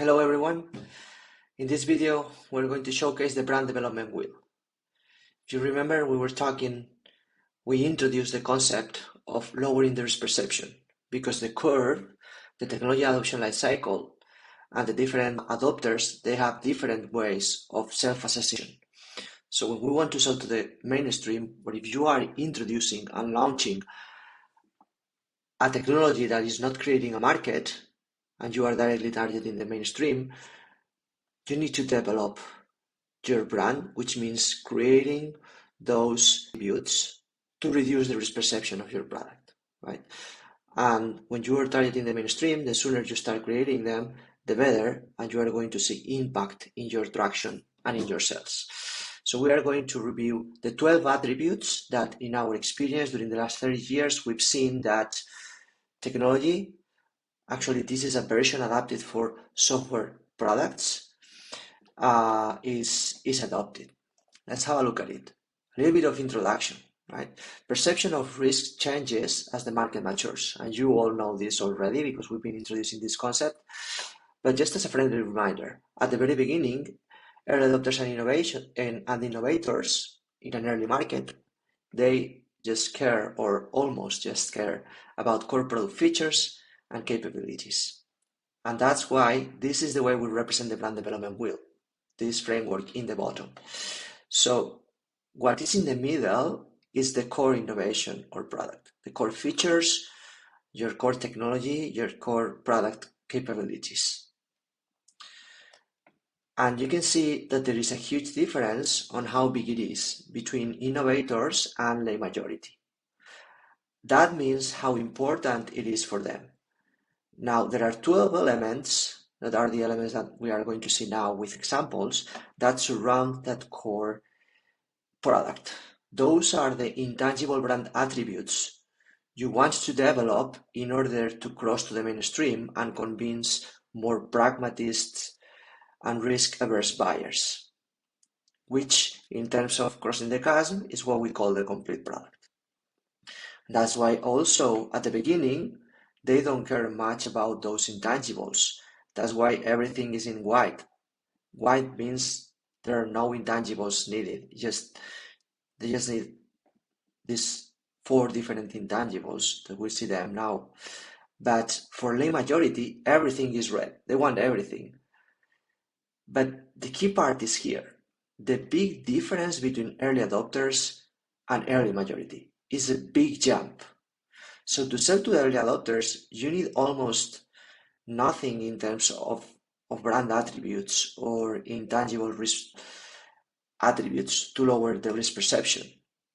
Hello everyone. In this video, we're going to showcase the brand development wheel. If you remember, we introduced the concept of lowering the risk perception because the curve, the technology adoption life cycle, and the different adopters, they have different ways of self-assessment. So when we want to sell to the mainstream, or if you are introducing and launching a technology that is not creating a market, and you are directly targeting the mainstream, you need to develop your brand, which means creating those attributes to reduce the risk perception of your product, right? And when you are targeting the mainstream, the sooner you start creating them, the better, and you are going to see impact in your traction and in your sales. So we are going to review the 12 attributes that in our experience during the last 30 years, we've seen that technology, actually this is a version adapted for software products, is adopted. Let's have a look at it. A little bit of introduction, right? Perception of risk changes as the market matures, and you all know this already because we've been introducing this concept. But just as a friendly reminder, at the very beginning, early adopters and innovators in an early market, they just care, or almost just care, about core product features and capabilities. And that's why this is the way we represent the brand development wheel, this framework in the bottom. So what is in the middle is the core innovation or product, the core features, your core technology, your core product capabilities. And you can see that there is a huge difference on how big it is between innovators and lay majority. That means how important it is for them. Now, there are 12 elements that are the elements that we are going to see now with examples that surround that core product. Those are the intangible brand attributes you want to develop in order to cross to the mainstream and convince more pragmatists and risk-averse buyers, which in terms of crossing the chasm is what we call the complete product. That's why also at the beginning, they don't care much about those intangibles. That's why everything is in white. White means there are no intangibles needed. They just need these 4 different intangibles that we see them now. But for lay majority, everything is red. They want everything. But the key part is here. The big difference between early adopters and early majority is a big jump. So to sell to the early adopters, you need almost nothing in terms of brand attributes or intangible risk attributes to lower the risk perception.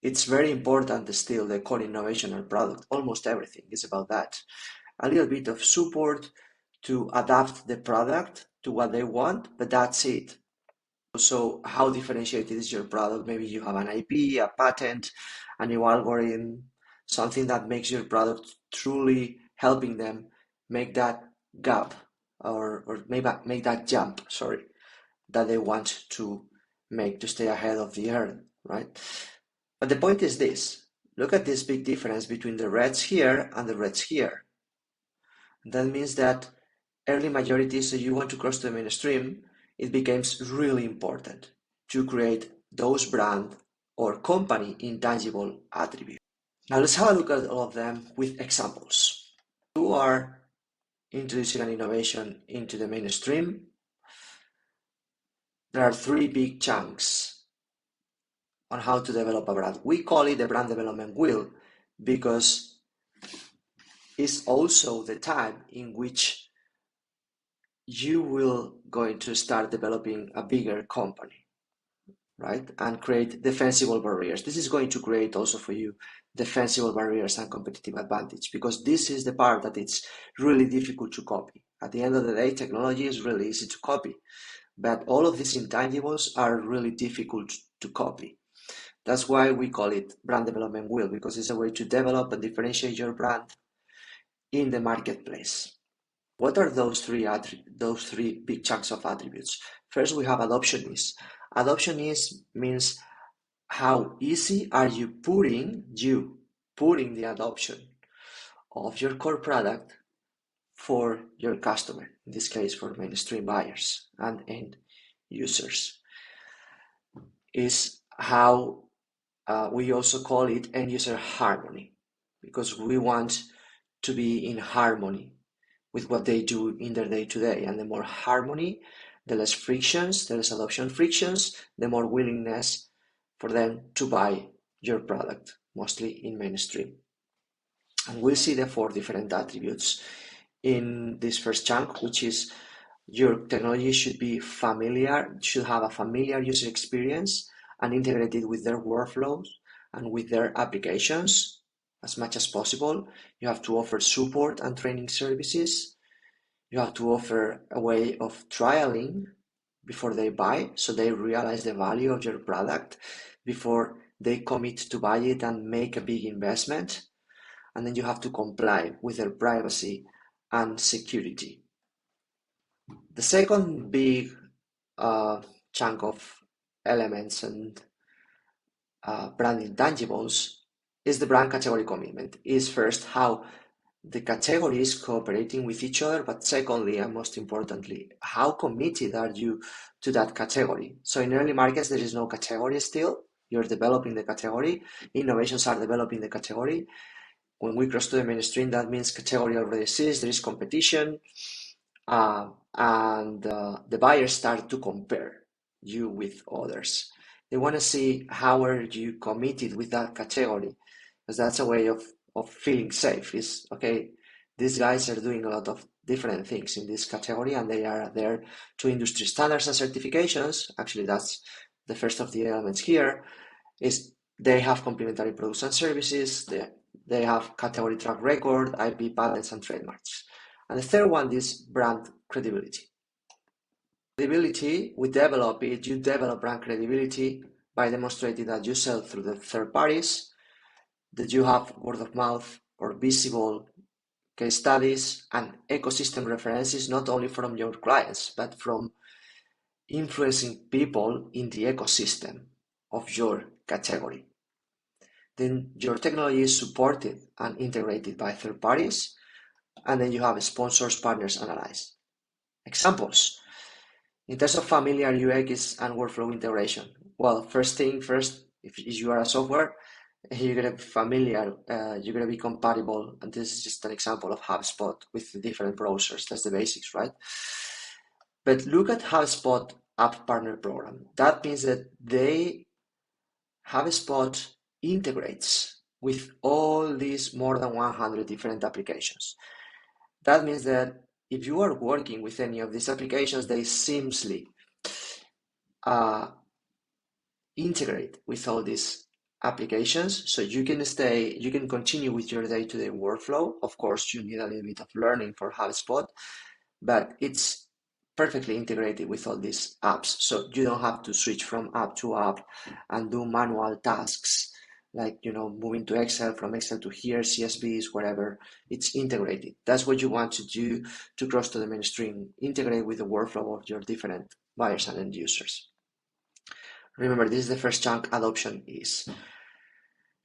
It's very important still, the core innovation and product. Almost everything is about that. A little bit of support to adapt the product to what they want, but that's it. So how differentiated is your product? Maybe you have an IP, a patent, a new algorithm, something that makes your product truly helping them make that gap or maybe make that jump, that they want to make to stay ahead of the herd, right? But the point is this. Look at this big difference between the reds here and the reds here. That means that early majority, so you want to cross to the mainstream, it becomes really important to create those brand or company intangible attributes. Now let's have a look at all of them with examples. You are introducing an innovation into the mainstream. There are 3 big chunks on how to develop a brand. We call it the brand development wheel because it's also the time in which you will going to start developing a bigger company, right? And create defensible barriers. This is going to create also for you defensible barriers and competitive advantage because this is the part that it's really difficult to copy. At the end of the day, technology is really easy to copy, but all of these intangibles are really difficult to copy. That's why we call it brand development wheel, because it's a way to develop and differentiate your brand in the marketplace. What are those three big chunks of attributes? First, we have adoption ease. Adoption ease means how easy are you putting the adoption of your core product for your customer, in this case for mainstream buyers and end users, is how we also call it end user harmony, because we want to be in harmony with what they do in their day-to-day. And the more harmony, the less frictions, the less adoption frictions, the more willingness for them to buy your product, mostly in mainstream. And we'll see the 4 different attributes in this first chunk, which is your technology should be familiar, should have a familiar user experience and integrated with their workflows and with their applications as much as possible. You have to offer support and training services. You have to offer a way of trialing before they buy, so they realize the value of your product before they commit to buy it and make a big investment. And then you have to comply with their privacy and security. The second big chunk of elements and brand intangibles is the brand category commitment. Is first how the category is cooperating with each other, but secondly, and most importantly, how committed are you to that category? So in early markets, there is no category still. You're developing the category. Innovations are developing the category. When we cross to the mainstream, that means category already exists, there is competition, and the buyers start to compare you with others. They want to see how are you committed with that category, because that's a way of feeling safe. Is okay, these guys are doing a lot of different things in this category and they are there to industry standards and certifications. Actually, that's the first of the elements here, is they have complementary products and services, they have category track record, IP, patents, and trademarks. And the third one is brand credibility. Credibility, we develop it, you develop brand credibility by demonstrating that you sell through the third parties, that you have word of mouth or visible case studies and ecosystem references, not only from your clients, but from influencing people in the ecosystem of your category. Then your technology is supported and integrated by third parties, and then you have sponsors, partners, and allies. Examples. In terms of familiar UX and workflow integration, well, first thing first, if you are a software, you're going to be familiar, you're going to be compatible, and this is just an example of HubSpot with the different browsers. That's the basics, right? But look at HubSpot App Partner Program. That means that HubSpot integrates with all these more than 100 different applications. That means that if you are working with any of these applications, they seamlessly integrate with all these applications, so you can continue with your day-to-day workflow. Of course, you need a little bit of learning for HubSpot, but it's perfectly integrated with all these apps, so you don't have to switch from app to app and do manual tasks like moving to Excel, from Excel to here, CSVs, whatever. It's integrated. That's what you want to do to cross to the mainstream. Integrate with the workflow of your different buyers and end users. Remember, this is the first chunk. Adoption is.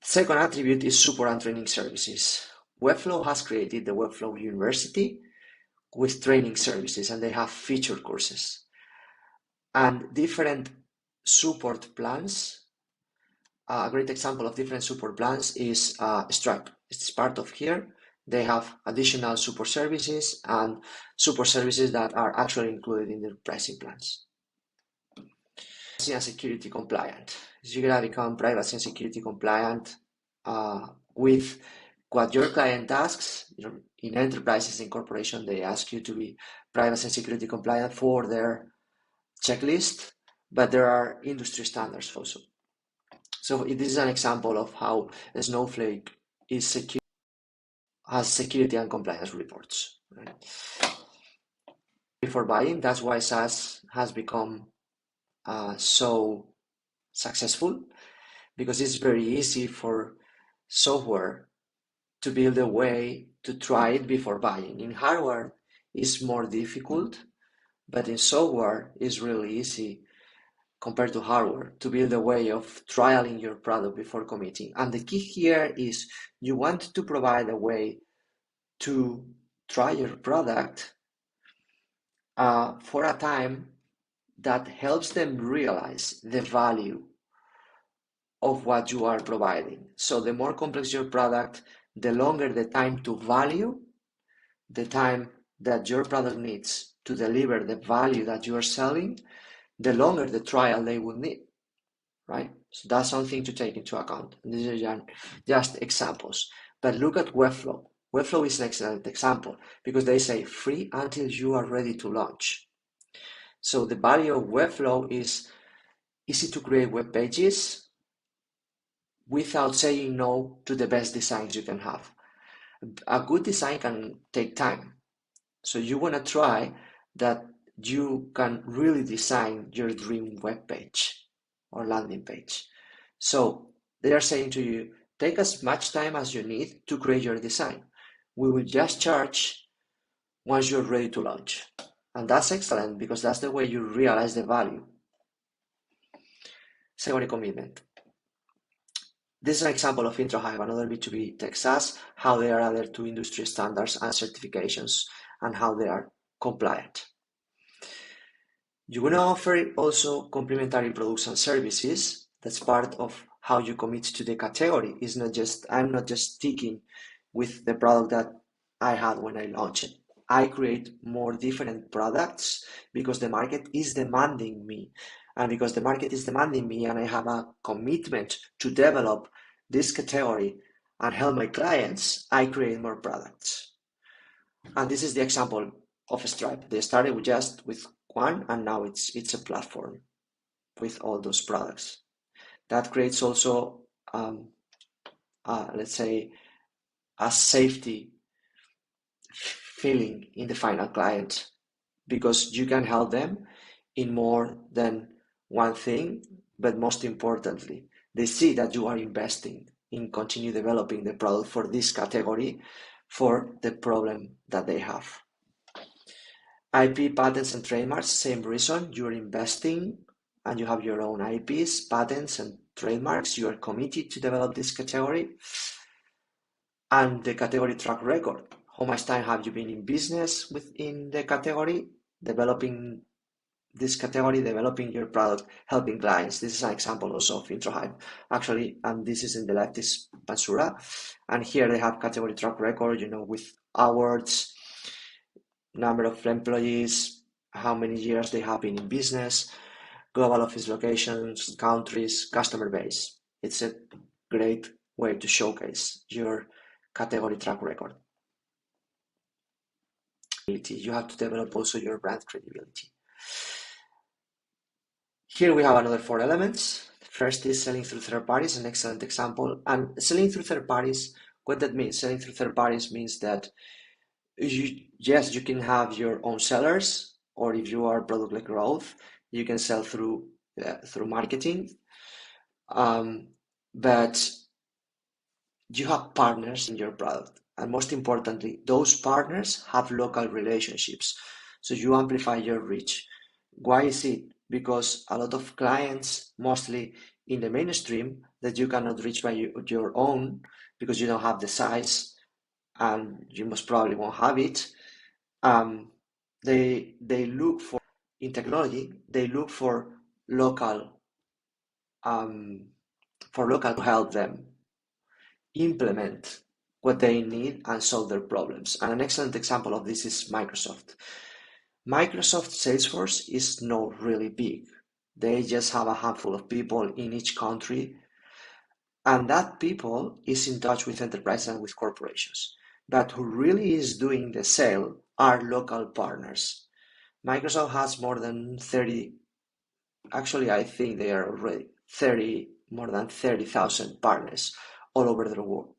Second attribute is support and training services. Webflow has created the Webflow University with training services, and they have featured courses and different support plans. A great example of different support plans is Stripe. It's part of here. They have additional support services and support services that are actually included in their pricing plans. Privacy and security compliant. You're gonna become privacy and security compliant with what your client asks. In enterprises, in corporations, they ask you to be privacy and security compliant for their checklist, but there are industry standards also. So this is an example of how Snowflake has security and compliance reports. Right? Before buying, that's why SaaS has become so successful, because it's very easy for software to build a way to try it before buying. In hardware, it's more difficult, but in software, it's really easy compared to hardware to build a way of trialing your product before committing. And the key here is you want to provide a way to try your product for a time that helps them realize the value of what you are providing. So the more complex your product, the longer the time to value, the time that your product needs to deliver the value that you are selling, the longer the trial they would need, right? So that's something to take into account. And these are just examples. But look at Webflow. Webflow is an excellent example because they say free until you are ready to launch. So the value of Webflow is easy to create web pages without saying no to the best designs you can have. A good design can take time. So you want to try that you can really design your dream web page or landing page. So they are saying to you, take as much time as you need to create your design. We will just charge once you're ready to launch. And that's excellent because that's the way you realize the value. Second commitment. This is an example of IntroHive, another B2B tech SaaS, how they are added to industry standards and certifications and how they are compliant. You want to offer also complementary products and services. That's part of how you commit to the category. It's not just, I'm not just sticking with the product that I had when I launched it. I create more different products because the market is demanding me. And because the market is demanding me and I have a commitment to develop this category and help my clients, I create more products. And this is the example of Stripe. They started with one, and now it's a platform with all those products. That creates also, let's say, a safety feeling in the final client because you can help them in more than one thing, but most importantly, they see that you are investing in continue developing the product for this category for the problem that they have. IP, patents, and trademarks, same reason. You're investing and you have your own IPs, patents, and trademarks. You are committed to develop this category. And the category track record. How much time have you been in business within the category, developing this category, developing your product, helping clients? This is an example also of IntroHive. Actually, and this is in the left is Pansura. And here they have category track record, with awards, number of employees, how many years they have been in business, global office locations, countries, customer base. It's a great way to showcase your category track record. You have to develop also your brand credibility. Here we have another 4 elements. First is selling through third parties, an excellent example. And selling through third parties, what that means? Selling through third parties means that you can have your own sellers, or if you are product-led growth, you can sell through marketing. But you have partners in your product, and most importantly, those partners have local relationships, so you amplify your reach. Why is it? Because a lot of clients, mostly in the mainstream, that you cannot reach by your own because you don't have the size, and you most probably won't have it. They look for, in technology, they look for local to help them implement what they need and solve their problems. And an excellent example of this is Microsoft. Microsoft Salesforce is not really big. They just have a handful of people in each country, and that people is in touch with enterprises and with corporations. But who really is doing the sale are local partners. Microsoft has more than 30, actually I think they are already more than 30,000 partners all over the world.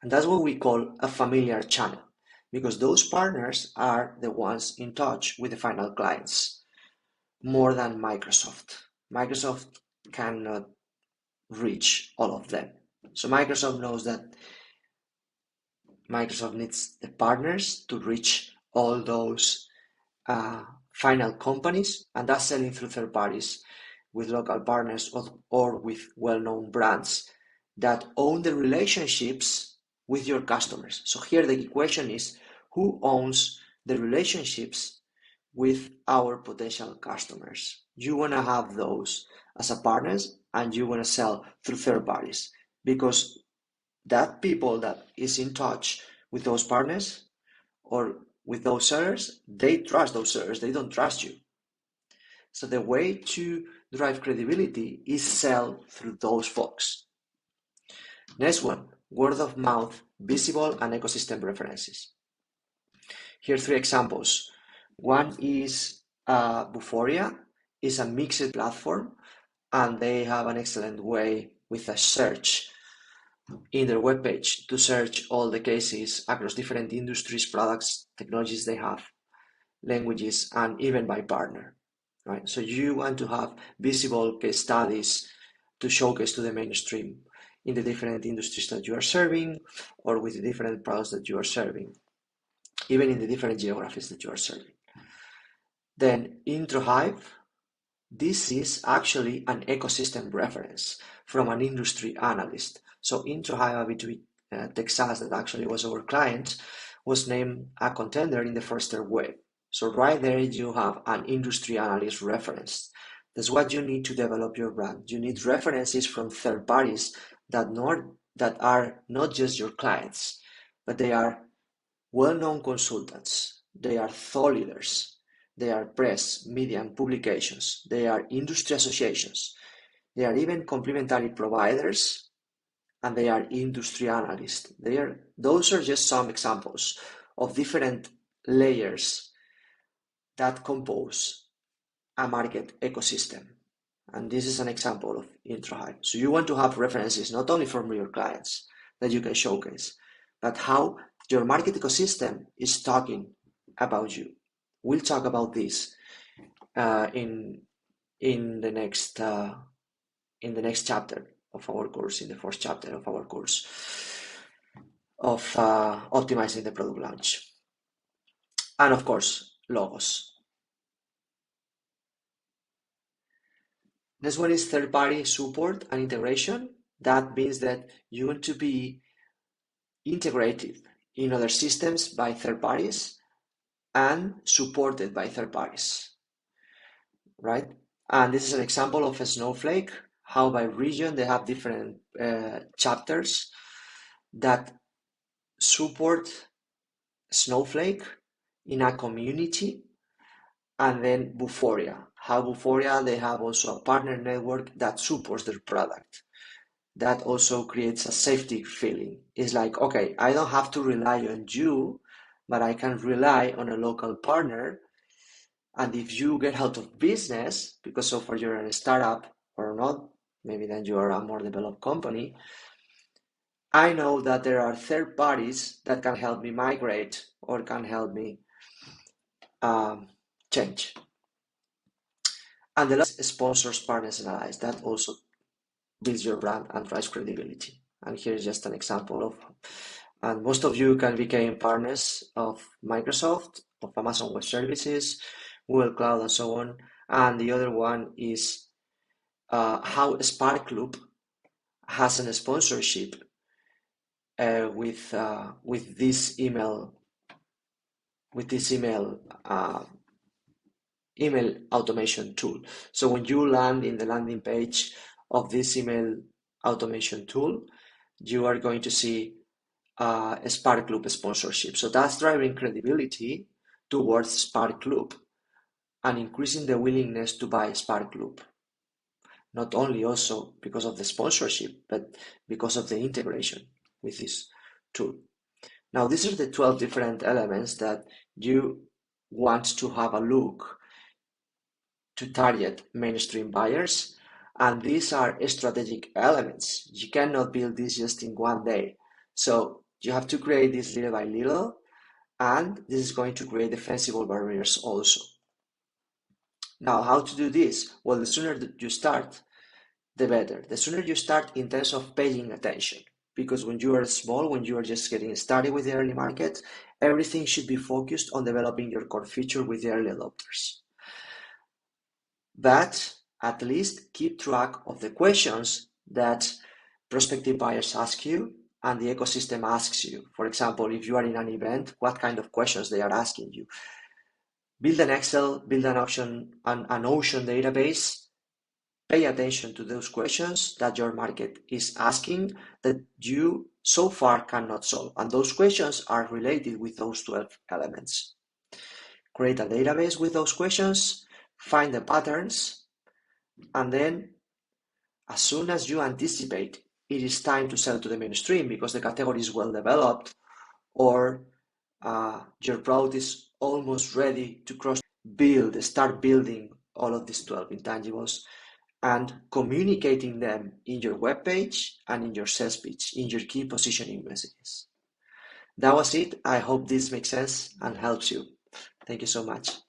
And that's what we call a familiar channel, because those partners are the ones in touch with the final clients more than Microsoft. Microsoft cannot reach all of them. So Microsoft knows that Microsoft needs the partners to reach all those final companies, and that's selling through third parties with local partners or with well-known brands that own the relationships with your customers. So here the question is, who owns the relationships with our potential customers? You want to have those as a partners, and you want to sell through third parties, because that people that is in touch with those partners or with those sellers, they trust those sellers, they don't trust you. So the way to drive credibility is sell through those folks. Next one, word of mouth, visible and ecosystem references. Here are 3 examples. One is Buforia, is a mixed platform, and they have an excellent way with a search in their webpage to search all the cases across different industries, products, technologies they have, languages, and even by partner, right? So you want to have visible case studies to showcase to the mainstream in the different industries that you are serving, or with the different products that you are serving, even in the different geographies that you are serving. Then IntroHive, this is actually an ecosystem reference from an industry analyst. So IntroHive B2B Texas, that actually was our client, was named a contender in the Forrester Wave. So right there you have an industry analyst reference. That's what you need to develop your brand. You need references from third parties that are not just your clients, but they are well-known consultants. They are thought leaders. They are press, media, and publications. They are industry associations. They are even complementary providers, and they are industry analysts. Those are just some examples of different layers that compose a market ecosystem. And this is an example of IntroHive. So you want to have references not only from your clients that you can showcase, but how your market ecosystem is talking about you. We'll talk about this in the next chapter of our course, in the 4th chapter of our course of optimizing the product launch. And of course, logos. Next one is third-party support and integration. That means that you want to be integrated in other systems by third parties and supported by third parties, right? And this is an example of a Snowflake, how by region they have different chapters that support Snowflake in a community. And then Buforia, how Buforia, they have also a partner network that supports their product. That also creates a safety feeling. It's like, okay, I don't have to rely on you, but I can rely on a local partner. And if you get out of business, because so far you're a startup or not, maybe then you are a more developed company, I know that there are third parties that can help me migrate or can help me change. And the last, sponsors, partners, and allies. That also builds your brand and drives credibility. And here's just an example of, and most of you can become partners of Microsoft, of Amazon Web Services, Google Cloud, and so on. And the other one is how Spark Club has a sponsorship with this email automation tool. So when you land in the landing page of this email automation tool, you are going to see a Spark Club sponsorship. So that's driving credibility towards Spark Club and increasing the willingness to buy Spark Club. Not only also because of the sponsorship, but because of the integration with this tool. Now, these are the 12 different elements that you want to have a look to target mainstream buyers. And these are strategic elements. You cannot build this just in one day. So you have to create this little by little, and this is going to create defensible barriers also. Now, how to do this? Well, the sooner that you start, the better. The sooner you start in terms of paying attention, because when you are small, when you are just getting started with the early market, everything should be focused on developing your core feature with the early adopters. But at least keep track of the questions that prospective buyers ask you and the ecosystem asks you. For example, if you are in an event, what kind of questions they are asking you. Build an Excel, build an Ocean database. Pay attention to those questions that your market is asking that you so far cannot solve. And those questions are related with those 12 elements. Create a database with those questions, find the patterns, and then as soon as you anticipate it is time to sell to the mainstream because the category is well developed or your product is almost ready to start building all of these 12 intangibles and communicating them in your web page and in your sales pitch, in your key positioning messages. That was it. I hope this makes sense and helps you. Thank you so much.